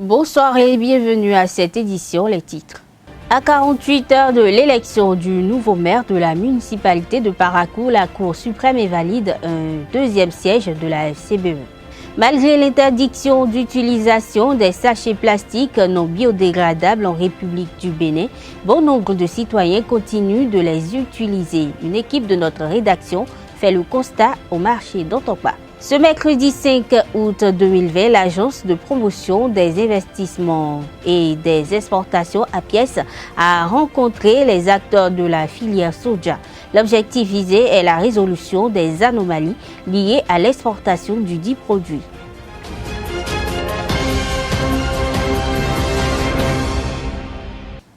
Bonsoir et bienvenue à cette édition, les titres. À 48 heures de l'élection du nouveau maire de la municipalité de Parakou, la Cour suprême valide un deuxième siège de la FCBE. Malgré l'interdiction d'utilisation des sachets plastiques non biodégradables en République du Bénin, bon nombre de citoyens continuent de les utiliser. Une équipe de notre rédaction fait le constat au marché d'Ontokpa. Ce mercredi 5 août 2020, l'Agence de promotion des investissements et des exportations à pièces a rencontré les acteurs de la filière soja. L'objectif visé est la résolution des anomalies liées à l'exportation du dit produit.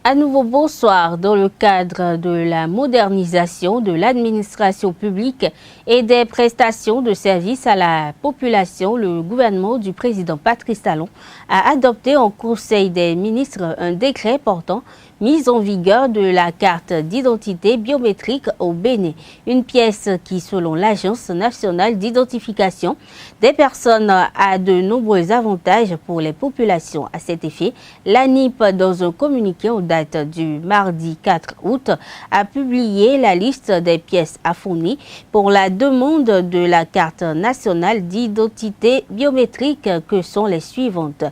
À nouveau, bonsoir. Dans le cadre de la modernisation de l'administration publique et des prestations de services à la population, le gouvernement du président Patrice Talon a adopté en Conseil des ministres un décret portant mise en vigueur de la carte d'identité biométrique au Bénin. Une pièce qui, selon l'Agence nationale d'identification des personnes, a de nombreux avantages pour les populations. À cet effet, l'ANIP, dans un communiqué en date du mardi 4 août, a publié la liste des pièces à fournir pour la demande de la carte nationale d'identité biométrique, que sont les suivantes: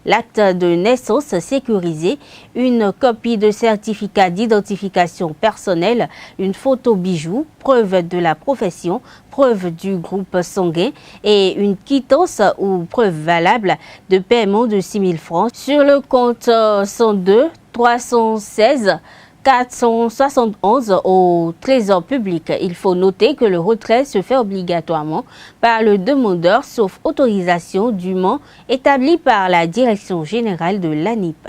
l'acte de naissance sécurisé, une copie de certificat d'identification personnelle, une photo bijou, preuve de la profession, preuve du groupe sanguin et une quittance ou preuve valable de paiement de 6 000 francs sur le compte 102 316 471 au Trésor public. Il faut noter que le retrait se fait obligatoirement par le demandeur, sauf autorisation dûment établie par la Direction générale de l'ANIP.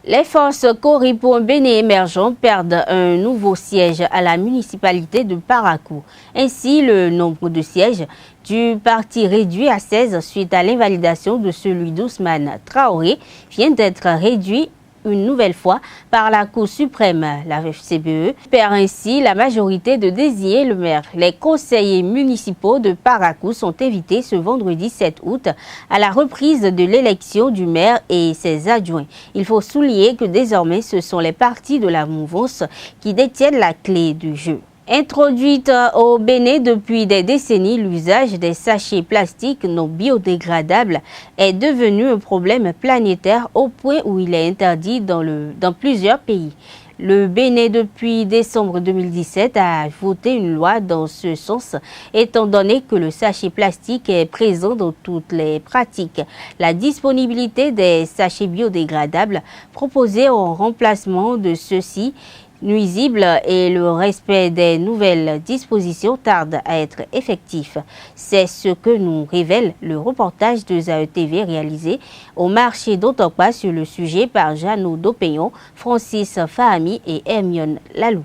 Les forces Cori pour un Bénin émergent perdent un nouveau siège à la municipalité de Parakou. Ainsi, le nombre de sièges du parti réduit à 16 suite à l'invalidation de celui d'Ousmane Traoré vient d'être réduit une nouvelle fois par la Cour suprême. La FCBE perd ainsi la majorité de désigner le maire. Les conseillers municipaux de Parakou sont invités ce vendredi 7 août à la reprise de l'élection du maire et ses adjoints. Il faut souligner que désormais ce sont les partis de la mouvance qui détiennent la clé du jeu. Introduite au Bénin depuis des décennies, l'usage des sachets plastiques non biodégradables est devenu un problème planétaire au point où il est interdit dans plusieurs pays. Le Bénin, depuis décembre 2017, a voté une loi dans ce sens, étant donné que le sachet plastique est présent dans toutes les pratiques. La disponibilité des sachets biodégradables proposés en remplacement de ceux-ci nuisibles et le respect des nouvelles dispositions tarde à être effectif. C'est ce que nous révèle le reportage de ZAE-TV réalisé au marché d'Ontokpa sur le sujet par Jeannot Dopeyon, Francis Fahami et Hermione Lalou.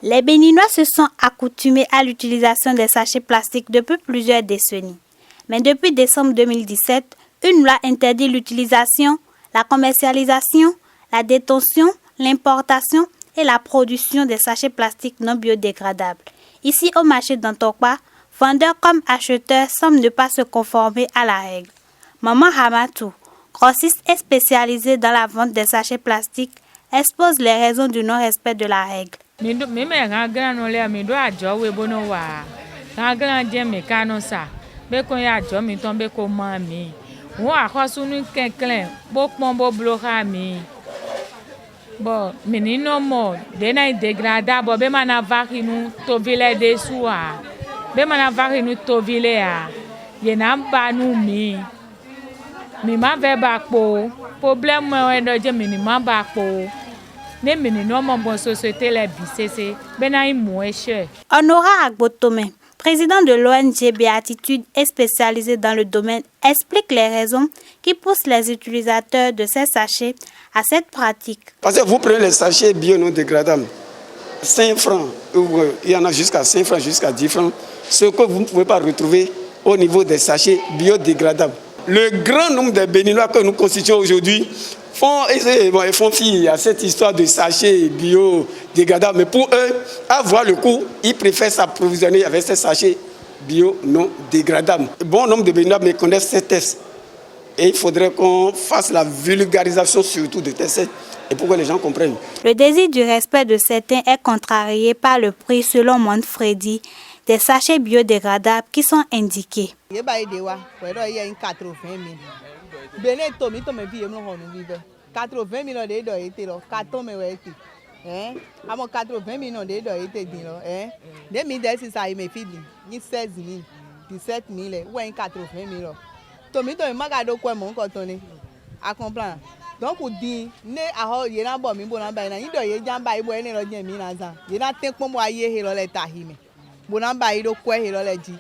Les Béninois se sont accoutumés à l'utilisation des sachets plastiques depuis plusieurs décennies. Mais depuis décembre 2017, une loi interdit l'utilisation, la commercialisation, la détention, l'importation et la production des sachets plastiques non biodégradables. Ici au marché d'Ontokpa, vendeurs comme acheteurs semblent ne pas se conformer à la règle. Maman Hamatou, grossiste et spécialisée dans la vente des sachets plastiques, expose les raisons du non-respect de la règle. Bon, menino mo dena degrada bo be mana vakinu to vile de soa be mana vakinu to vile a ye na ba nu mi ma ve ba po problème e do je mi ma ba po ne menino mo bon société la bisese be na imu eche. Honora Agbotome, président de l'ONG Béatitude et spécialisé dans le domaine, explique les raisons qui poussent les utilisateurs de ces sachets à cette pratique. Parce que vous prenez les sachets bio non dégradables, 5 francs, il y en a jusqu'à 5 francs, jusqu'à 10 francs, ce que vous ne pouvez pas retrouver au niveau des sachets biodégradables. Le grand nombre de Béninois que nous constituons aujourd'hui font fi à cette histoire de sachets biodégradables. Mais pour eux, avoir le coût, ils préfèrent s'approvisionner avec ces sachets bio non dégradables. Bon nombre de Béninois me connaissent ces tests. Et il faudrait qu'on fasse la vulgarisation surtout de tests et pour que les gens comprennent. Le désir du respect de certains est contrarié par le prix, selon Manfredi, des sachets biodégradables qui sont indiqués. Donc on dit ne aho yena bo mi bona ba na yido ye jamba ibo ene ro jen mi na zan yena ten pon mo aye he lo le tahime bona ba ido kwe he lo le ji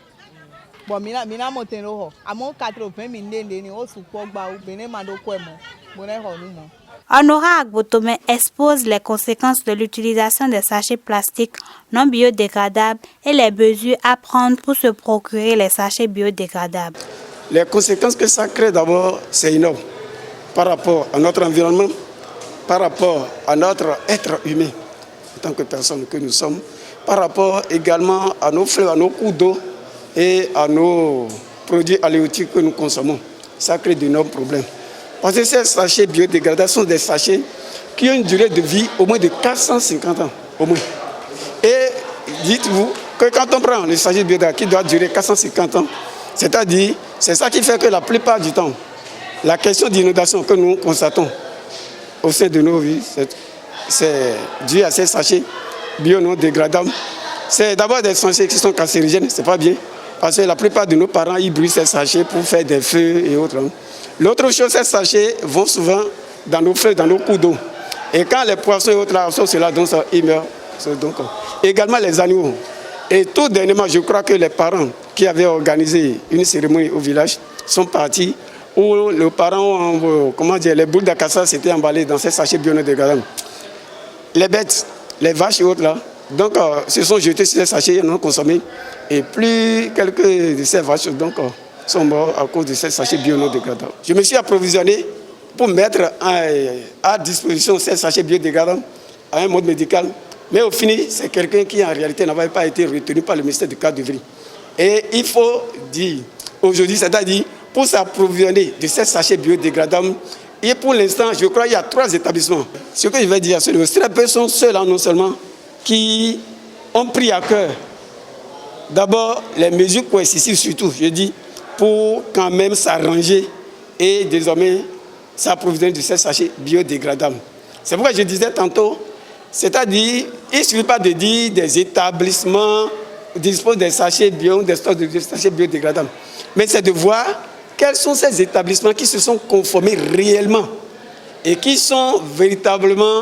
bo mi na mo ten ro ho amo 80 mi ndende ni o su po gba u bene ma do kwe mo bona ho nu mo. Honora Agbotome expose les conséquences de l'utilisation des sachets plastiques non biodégradables et les mesures à prendre pour se procurer les sachets biodégradables. Les conséquences que ça crée d'abord, c'est énorme. Par rapport à notre environnement, par rapport à notre être humain, en tant que personne que nous sommes, par rapport également à nos fleuves, à nos cours d'eau et à nos produits halieutiques que nous consommons. Ça crée d'énormes problèmes. Parce que ces sachets biodégradables sont des sachets qui ont une durée de vie au moins de 450 ans. Au moins. Et dites-vous que quand on prend les sachets biodégradables qui doivent durer 450 ans, c'est-à-dire, c'est ça qui fait que la plupart du temps, la question d'inondation que nous constatons au sein de nos vies, c'est dû à ces sachets bio non dégradables. C'est d'abord des sachets qui sont cancérigènes, c'est pas bien, parce que la plupart de nos parents ils brûlent ces sachets pour faire des feux et autres. L'autre chose, ces sachets vont souvent dans nos fleuves, dans nos cours d'eau. Et quand les poissons et autres là, cela, donc, ils meurent. Donc, également les animaux. Et tout dernièrement, je crois que les parents qui avaient organisé une cérémonie au village sont partis où les parents ont, les boules d'acassa s'étaient emballées dans ces sachets biodégradables. Les bêtes, les vaches et autres là, donc se sont jetés sur ces sachets, ils en ont consommé. Et plus quelques de ces vaches sont morts à cause de ces sachets biodégradables. Je me suis approvisionné pour mettre à disposition ces sachets biodégradables à un mode médical. Mais au final, c'est quelqu'un qui en réalité n'avait pas été retenu par le ministère du cadre de vie. Et il faut dire aujourd'hui, c'est-à-dire pour s'approvisionner de ces sachets biodégradables, et pour l'instant, je crois qu'il y a 3 établissements. Ce que je vais dire, c'est que très peu sont ceux-là non seulement qui ont pris à cœur d'abord les mesures coercitives surtout, je dis, pour quand même s'arranger et désormais s'approvisionner de ces sachets biodégradables. C'est pourquoi je disais tantôt, c'est-à-dire, il ne suffit pas de dire des établissements disposent des sachets bio, des stocks de sachets biodégradables. Mais c'est de voir quels sont ces établissements qui se sont conformés réellement et qui sont véritablement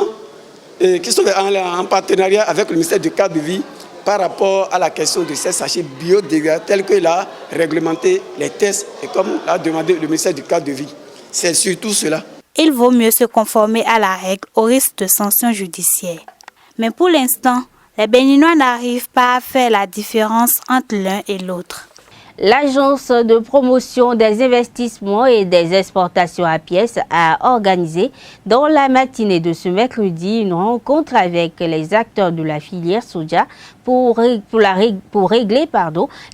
en partenariat avec le ministère du cadre de vie par rapport à la question de ces sachets biodégradables tels que l'a réglementé les tests et comme l'a demandé le ministère du cadre de vie. C'est surtout cela. Il vaut mieux se conformer à la règle au risque de sanctions judiciaires. Mais pour l'instant, les Béninois n'arrivent pas à faire la différence entre l'un et l'autre. L'Agence de promotion des investissements et des exportations à pièces a organisé dans la matinée de ce mercredi une rencontre avec les acteurs de la filière soja pour régler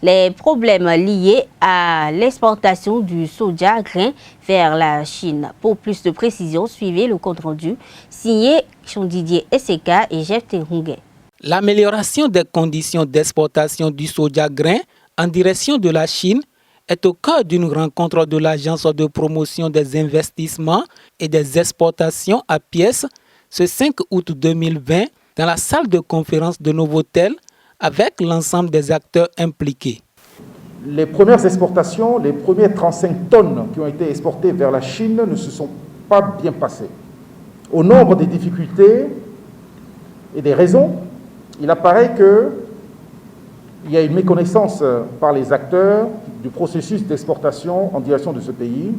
les problèmes liés à l'exportation du soja grain vers la Chine. Pour plus de précisions, suivez le compte-rendu signé Didier Esseka et Jeff Terungue. L'amélioration des conditions d'exportation du soja grain en direction de la Chine est au cœur d'une rencontre de l'Agence de promotion des investissements et des exportations à pièces ce 5 août 2020 dans la salle de conférence de Novotel avec l'ensemble des acteurs impliqués. Les premières exportations, les premières 35 tonnes qui ont été exportées vers la Chine ne se sont pas bien passées. Au nombre des difficultés et des raisons, il apparaît qu'il y a une méconnaissance par les acteurs du processus d'exportation en direction de ce pays.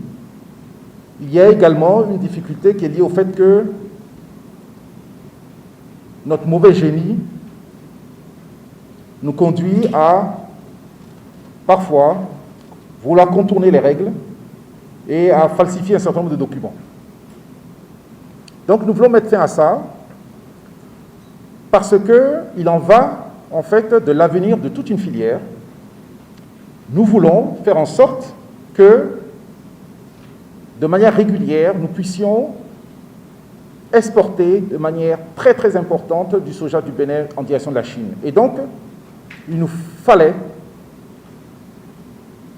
Il y a également une difficulté qui est liée au fait que notre mauvais génie nous conduit à parfois vouloir contourner les règles et à falsifier un certain nombre de documents. Donc nous voulons mettre fin à ça parce qu'il en va en fait de l'avenir de toute une filière. Nous voulons faire en sorte que de manière régulière, nous puissions exporter de manière très très importante du soja du Bénin en direction de la Chine. Et donc, il nous fallait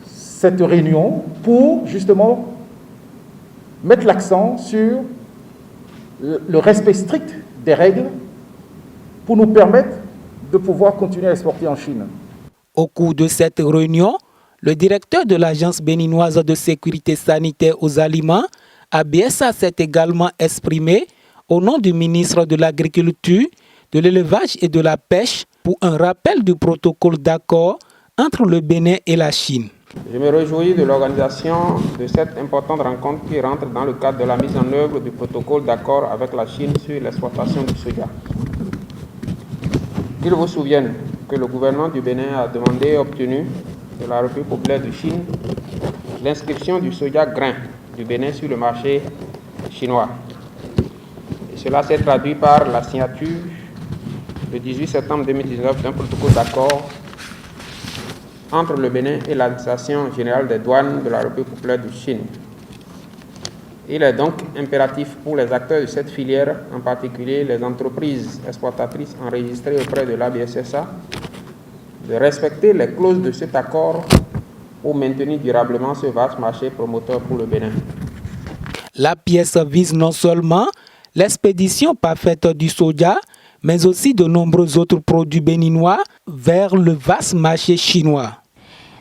cette réunion pour justement mettre l'accent sur le respect strict des règles pour nous permettre de pouvoir continuer à exporter en Chine. Au cours de cette réunion, le directeur de l'Agence béninoise de sécurité sanitaire aux aliments, ABSA, s'est également exprimé au nom du ministre de l'Agriculture, de l'Élevage et de la Pêche pour un rappel du protocole d'accord entre le Bénin et la Chine. Je me réjouis de l'organisation de cette importante rencontre qui rentre dans le cadre de la mise en œuvre du protocole d'accord avec la Chine sur l'exploitation du soja. Qu'il vous souvienne que le gouvernement du Bénin a demandé et obtenu de la République populaire de Chine l'inscription du soja grain du Bénin sur le marché chinois. Et cela s'est traduit par la signature le 18 septembre 2019 d'un protocole d'accord entre le Bénin et l'administration générale des douanes de la République populaire de Chine. Il est donc impératif pour les acteurs de cette filière, en particulier les entreprises exploitatrices enregistrées auprès de l'ABSSA, de respecter les clauses de cet accord pour maintenir durablement ce vaste marché promoteur pour le Bénin. La pièce vise non seulement l'expédition parfaite du soja, mais aussi de nombreux autres produits béninois vers le vaste marché chinois.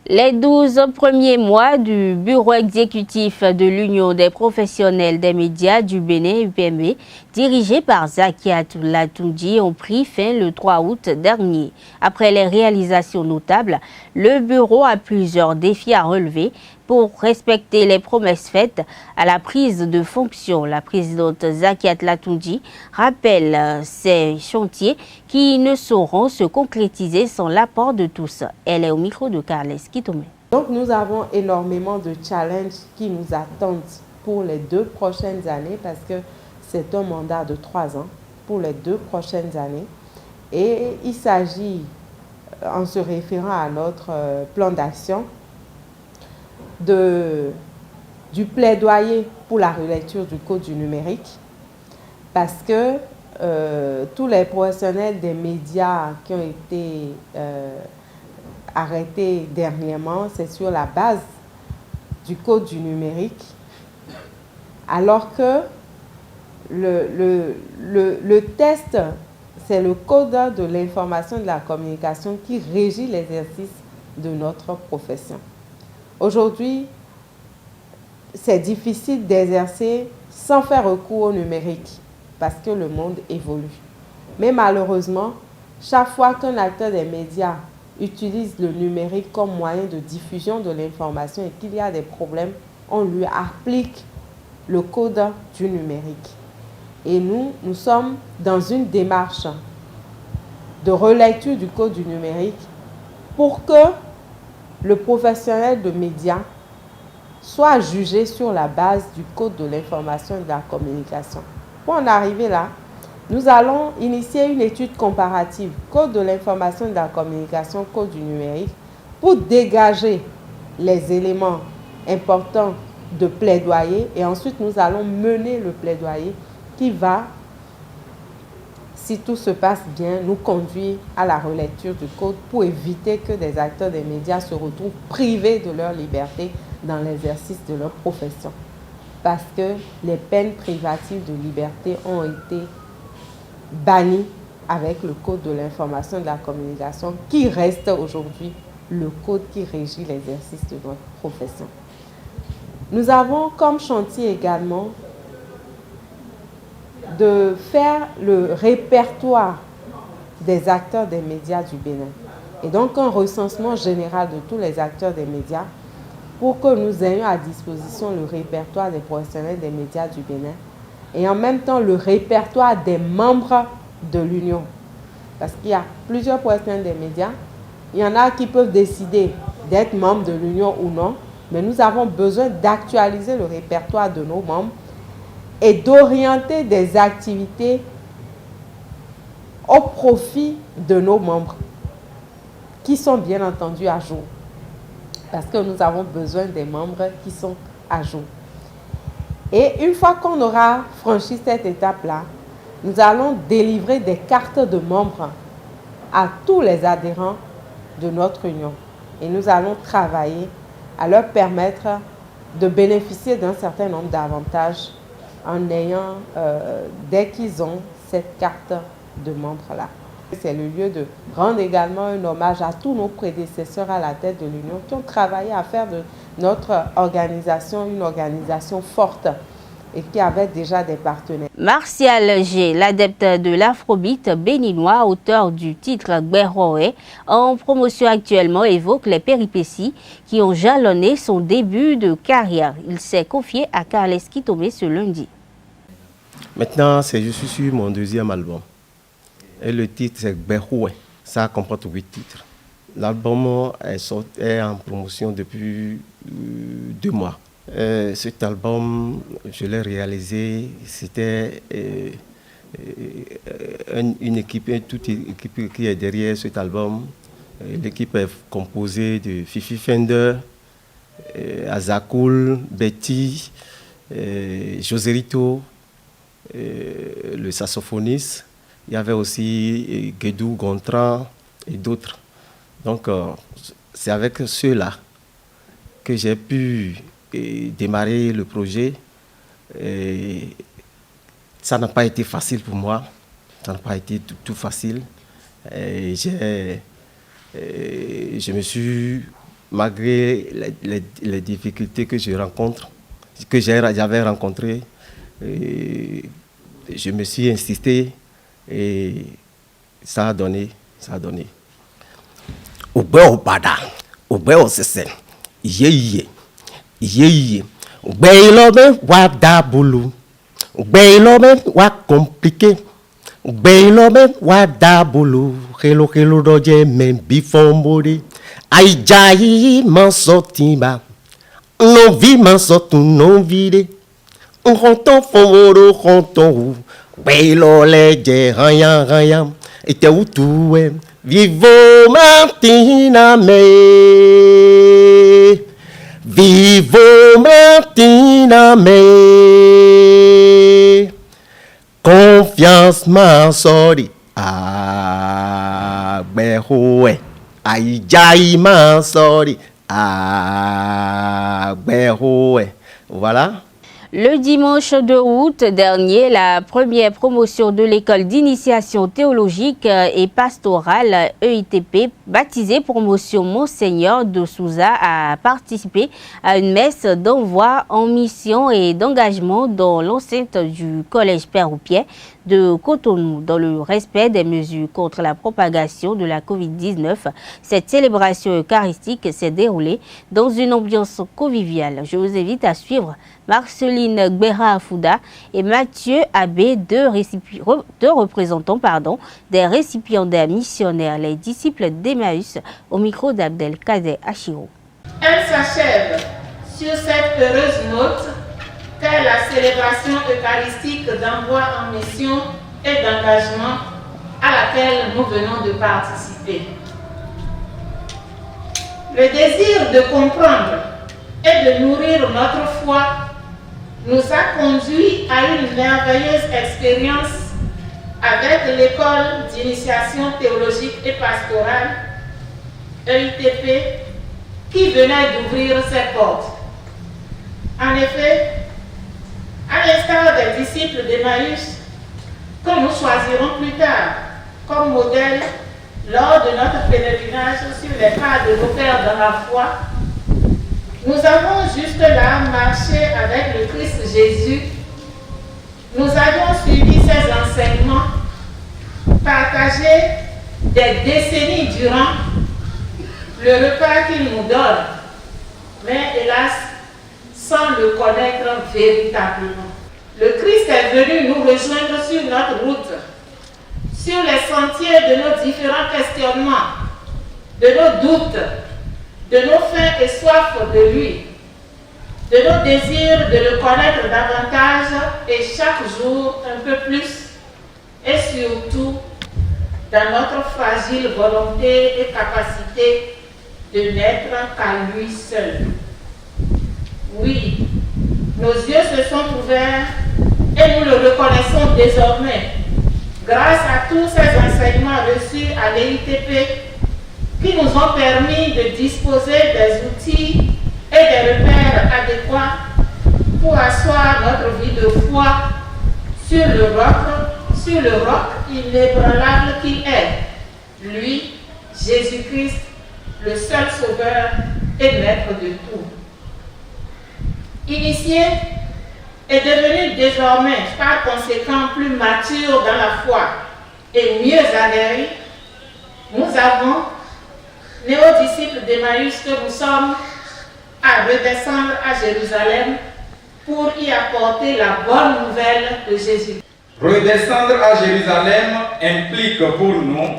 Les 12 premiers mois du bureau exécutif de l'Union des professionnels des médias du Bénin, UPMB, dirigé par Zakiat Latoundji, ont pris fin le 3 août dernier. Après les réalisations notables, le bureau a plusieurs défis à relever pour respecter les promesses faites à la prise de fonction. La présidente Zakiat Latoundji rappelle ces chantiers qui ne sauront se concrétiser sans l'apport de tous. Elle est au micro de Carles Kitome. Donc nous avons énormément de challenges qui nous attendent pour les 2 prochaines années parce que c'est un mandat de 3 ans pour les 2 prochaines années. Et il s'agit, en se référant à notre plan d'action, du plaidoyer pour la relecture du Code du numérique parce que tous les professionnels des médias qui ont été arrêtés dernièrement, c'est sur la base du Code du numérique, alors que le test, c'est le Code de l'information et de la communication qui régit l'exercice de notre profession. Aujourd'hui, c'est difficile d'exercer sans faire recours au numérique parce que le monde évolue. Mais malheureusement, chaque fois qu'un acteur des médias utilise le numérique comme moyen de diffusion de l'information et qu'il y a des problèmes, on lui applique le code du numérique. Et nous sommes dans une démarche de relecture du code du numérique pour que le professionnel de médias soit jugé sur la base du Code de l'information et de la communication. Pour en arriver là, nous allons initier une étude comparative, Code de l'information et de la communication, Code du numérique, pour dégager les éléments importants de plaidoyer et ensuite nous allons mener le plaidoyer qui va, si tout se passe bien, nous conduire à la relecture du code pour éviter que des acteurs des médias se retrouvent privés de leur liberté dans l'exercice de leur profession. Parce que les peines privatives de liberté ont été bannies avec le code de l'information et de la communication qui reste aujourd'hui le code qui régit l'exercice de notre profession. Nous avons comme chantier également de faire le répertoire des acteurs des médias du Bénin. Et donc un recensement général de tous les acteurs des médias pour que nous ayons à disposition le répertoire des professionnels des médias du Bénin et en même temps le répertoire des membres de l'Union. Parce qu'il y a plusieurs professionnels des médias. Il y en a qui peuvent décider d'être membres de l'Union ou non, mais nous avons besoin d'actualiser le répertoire de nos membres et d'orienter des activités au profit de nos membres qui sont bien entendu à jour. Parce que nous avons besoin des membres qui sont à jour. Et une fois qu'on aura franchi cette étape-là, nous allons délivrer des cartes de membres à tous les adhérents de notre union. Et nous allons travailler à leur permettre de bénéficier d'un certain nombre d'avantages en ayant, dès qu'ils ont cette carte de membre-là. C'est le lieu de rendre également un hommage à tous nos prédécesseurs à la tête de l'Union qui ont travaillé à faire de notre organisation une organisation forte et qui avait déjà des partenaires. Martial G, l'adepte de l'afrobeat béninois, auteur du titre Gberoé, en promotion actuellement, évoque les péripéties qui ont jalonné son début de carrière. Il s'est confié à Carles Kitome ce lundi. Maintenant, je suis sur mon deuxième album. Et le titre, c'est Gberoé. Ça comporte 8 titres. L'album est en promotion depuis 2 mois. Cet album, je l'ai réalisé, c'était une équipe, toute équipe qui est derrière cet album. L'équipe est composée de Fifi Fender, Azakoul, Betty, Joserito, le saxophoniste. Il y avait aussi Guédou, Gontran et d'autres. Donc, c'est avec ceux-là que j'ai pu démarrer le projet. Et ça n'a pas été facile pour moi. Ça n'a pas été tout facile. Et je me suis, malgré les difficultés que je rencontre, que j'avais rencontrées, je me suis insisté et ça a donné. Oube obada, oube osese, yeye, oube ilobe wa dabulu, oube ilobe wa compliqué, oube ilobe wa dabulu, hello doje men bifombode, aijayi mansotimba, non vi mansotu non vide, ronton fomoro ronton, oube ilole je rayam, ete utuwe. Vivo Martina me, vivo Martina me, confiance Mansori, Gberoé, Aïjaï Mansori, Gberoé. Voilà. Le dimanche 2 août dernier, la première promotion de l'école d'initiation théologique et pastorale EITP, baptisée promotion Monseigneur de Souza, a participé à une messe d'envoi en mission et d'engagement dans l'enceinte du collège Père-Pierre de Cotonou. Dans le respect des mesures contre la propagation de la COVID-19, cette célébration eucharistique s'est déroulée dans une ambiance conviviale. Je vous invite à suivre Marceline Gbera-Afouda et Mathieu Abbé, deux représentants des récipiendaires missionnaires, les disciples d'Emmaüs, au micro d'Abdelkader Achiro. Elle s'achève sur cette heureuse note qu'est la célébration eucharistique d'envoi en mission et d'engagement à laquelle nous venons de participer. Le désir de comprendre et de nourrir notre foi nous a conduit à une merveilleuse expérience avec l'école d'initiation théologique et pastorale EITP qui venait d'ouvrir ses portes. En effet, à l'instar des disciples d'Emmaüs, que nous choisirons plus tard comme modèle lors de notre pèlerinage sur les pas de nos pères dans la foi, nous avons juste là marché avec le Christ Jésus. Nous avions suivi ses enseignements, partagé des décennies durant le repas qu'il nous donne, mais hélas, sans le connaître véritablement. Le Christ est venu nous rejoindre sur notre route, sur les sentiers de nos différents questionnements, de nos doutes, de nos faim et soif de lui, de nos désirs de le connaître davantage et chaque jour un peu plus, et surtout dans notre fragile volonté et capacité de n'être qu'à lui seul. Oui, nos yeux se sont ouvert et nous le reconnaissons désormais grâce à tous ces enseignements reçus à l'EITP qui nous ont permis de disposer des outils et des repères adéquats pour asseoir notre vie de foi sur le roc inébranlable qu'il est, lui, Jésus-Christ, le seul sauveur et maître de tout. Initié et devenu désormais par conséquent plus mature dans la foi et mieux aguerri, nous avons, néo-disciples d'Emmaüs que nous sommes, à redescendre à Jérusalem pour y apporter la bonne nouvelle de Jésus. Redescendre à Jérusalem implique pour nous,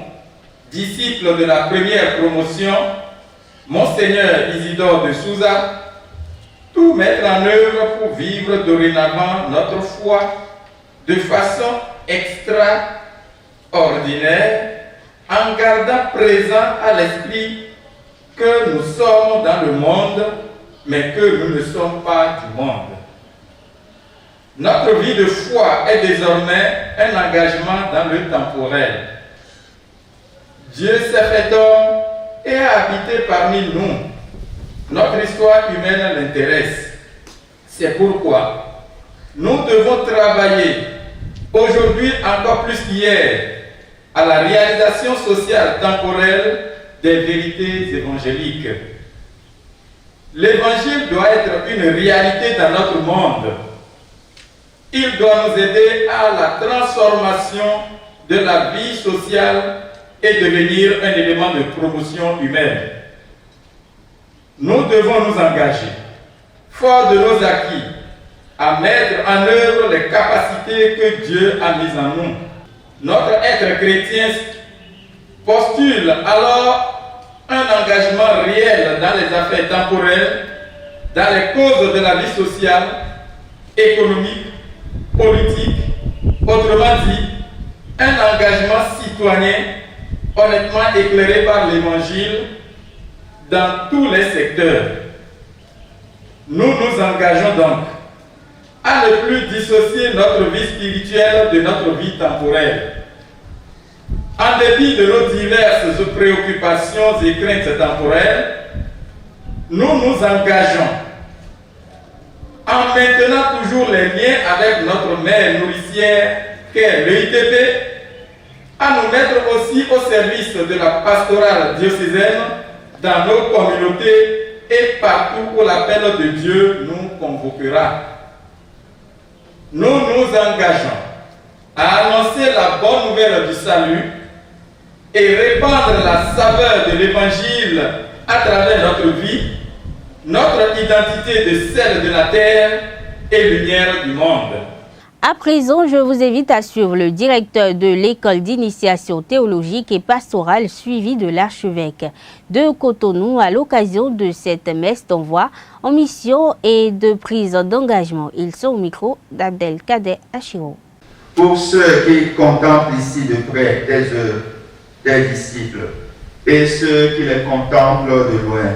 disciples de la première promotion, Monseigneur Isidore de Souza, tout mettre en œuvre pour vivre dorénavant notre foi de façon extraordinaire, en gardant présent à l'esprit que nous sommes dans le monde, mais que nous ne sommes pas du monde. Notre vie de foi est désormais un engagement dans le temporel. Dieu s'est fait homme et a habité parmi nous. Notre histoire humaine l'intéresse. C'est pourquoi nous devons travailler, aujourd'hui encore plus qu'hier, à la réalisation sociale temporelle des vérités évangéliques. L'évangile doit être une réalité dans notre monde. Il doit nous aider à la transformation de la vie sociale et devenir un élément de promotion humaine. Nous devons nous engager, forts de nos acquis, à mettre en œuvre les capacités que Dieu a mises en nous. Notre être chrétien postule alors un engagement réel dans les affaires temporelles, dans les causes de la vie sociale, économique, politique, autrement dit, un engagement citoyen honnêtement éclairé par l'Évangile dans tous les secteurs. Nous nous engageons donc à ne plus dissocier notre vie spirituelle de notre vie temporelle. En dépit de nos diverses préoccupations et craintes temporelles, nous nous engageons en maintenant toujours les liens avec notre mère nourricière qu'est l'EITP, à nous mettre aussi au service de la pastorale diocésaine dans nos communautés et partout où l'appel de Dieu nous convoquera. Nous nous engageons à annoncer la bonne nouvelle du salut et répandre la saveur de l'Évangile à travers notre vie, notre identité de celle de la terre et lumière du monde. À présent, je vous invite à suivre le directeur de l'école d'initiation théologique et pastorale suivi de l'archevêque de Cotonou à l'occasion de cette messe d'envoi en mission et de prise d'engagement. Ils sont au micro d'Abdelkader Achiro. Pour ceux qui contemplent ici de près des œuvres des disciples et ceux qui les contemplent de loin,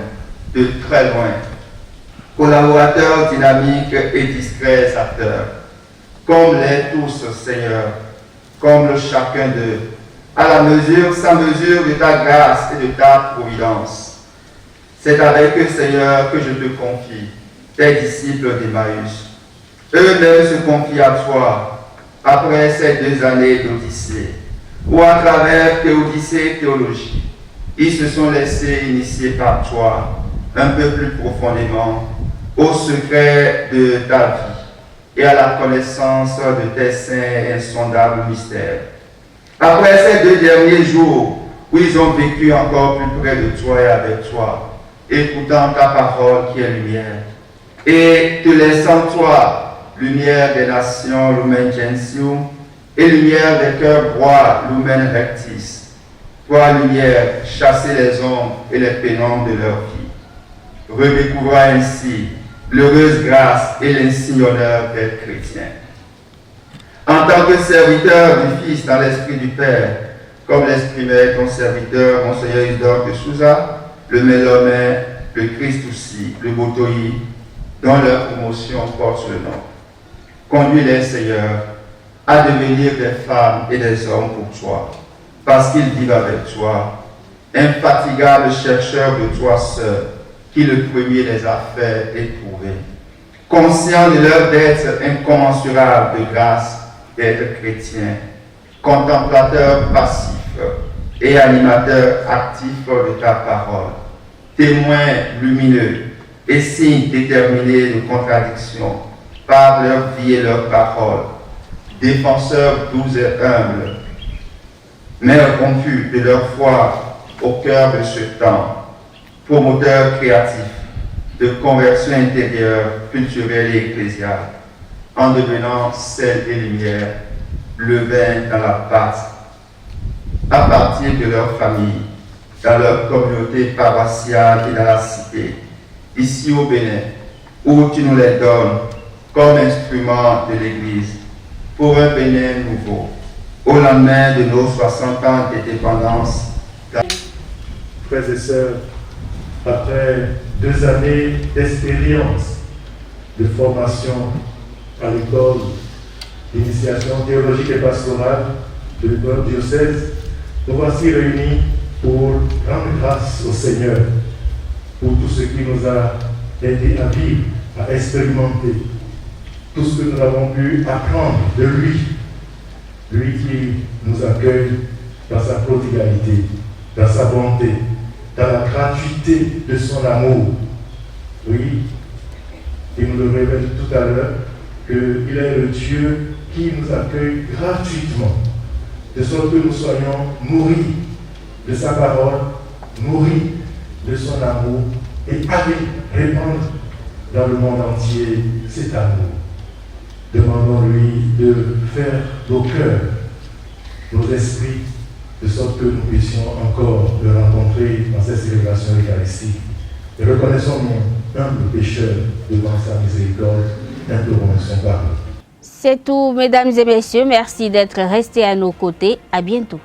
de très loin, collaborateurs dynamiques et discrets acteurs, comble-les tous, Seigneur, comble chacun d'eux, à la mesure, sans mesure de ta grâce et de ta providence. C'est avec eux, Seigneur, que je te confie, tes disciples d'Emmaüs. Eux-mêmes se confient à toi, après ces 2 années d'Odyssée, où à travers Théodicée théologie, ils se sont laissés initier par toi, un peu plus profondément, au secret de ta vie et à la connaissance de tes saints et insondables mystères. Après ces 2 derniers jours où ils ont vécu encore plus près de toi et avec toi, écoutant ta parole qui est lumière, et te laissant toi, lumière des nations, Lumen Gentium, et lumière des cœurs droits, Lumen Rectis, toi, lumière, chasser les hommes et les pénombres de leur vie, redécouvrant ainsi l'heureuse grâce et l'insigne honneur d'être chrétien. En tant que serviteur du Fils dans l'esprit du Père, comme l'exprimait ton serviteur, Monseigneur Isidore de Souza, le Mélomé, le Christ aussi, le Botoï, dont leur promotion porte le nom. Conduis-les, Seigneur, à devenir des femmes et des hommes pour toi, parce qu'ils vivent avec toi, infatigables chercheurs de toi seul, qui le premier les a fait éprouver. Conscients de leur dette incommensurable de grâce d'être chrétiens, contemplateurs passifs et animateurs actifs de ta parole, témoins lumineux et signes déterminés de contradiction par leur vie et leur parole, défenseurs doux et humbles, mères rompues de leur foi au cœur de ce temps, promoteurs créatifs de conversion intérieure, culturelle et ecclésiale, en devenant sel et lumière, levain dans la pâte, à partir de leur famille, dans leur communauté paroissiale et dans la cité, ici au Bénin, où tu nous les donnes comme instrument de l'Église, pour un Bénin nouveau, au lendemain de nos 60 ans d'indépendance. Frères et sœurs, après 2 années d'expérience de formation à l'école d'initiation théologique et pastorale de l'école diocèse, nous voici réunis pour rendre grâce au Seigneur pour tout ce qui nous a aidé à vivre, à expérimenter, tout ce que nous avons pu apprendre de lui, lui qui nous accueille dans sa prodigalité, dans sa bonté, dans la gratuité de son amour. Oui, il nous le révèle tout à l'heure qu'il est le Dieu qui nous accueille gratuitement, de sorte que nous soyons nourris de sa parole, nourris de son amour et aller répandre dans le monde entier cet amour. Demandons-lui de faire nos cœurs, nos esprits, de sorte que nous puissions encore le rencontrer dans cette célébration eucharistique. Et reconnaissons-nous humbles pécheurs devant sa miséricorde, implorons son pardon. C'est tout, mesdames et messieurs. Merci d'être restés à nos côtés. À bientôt.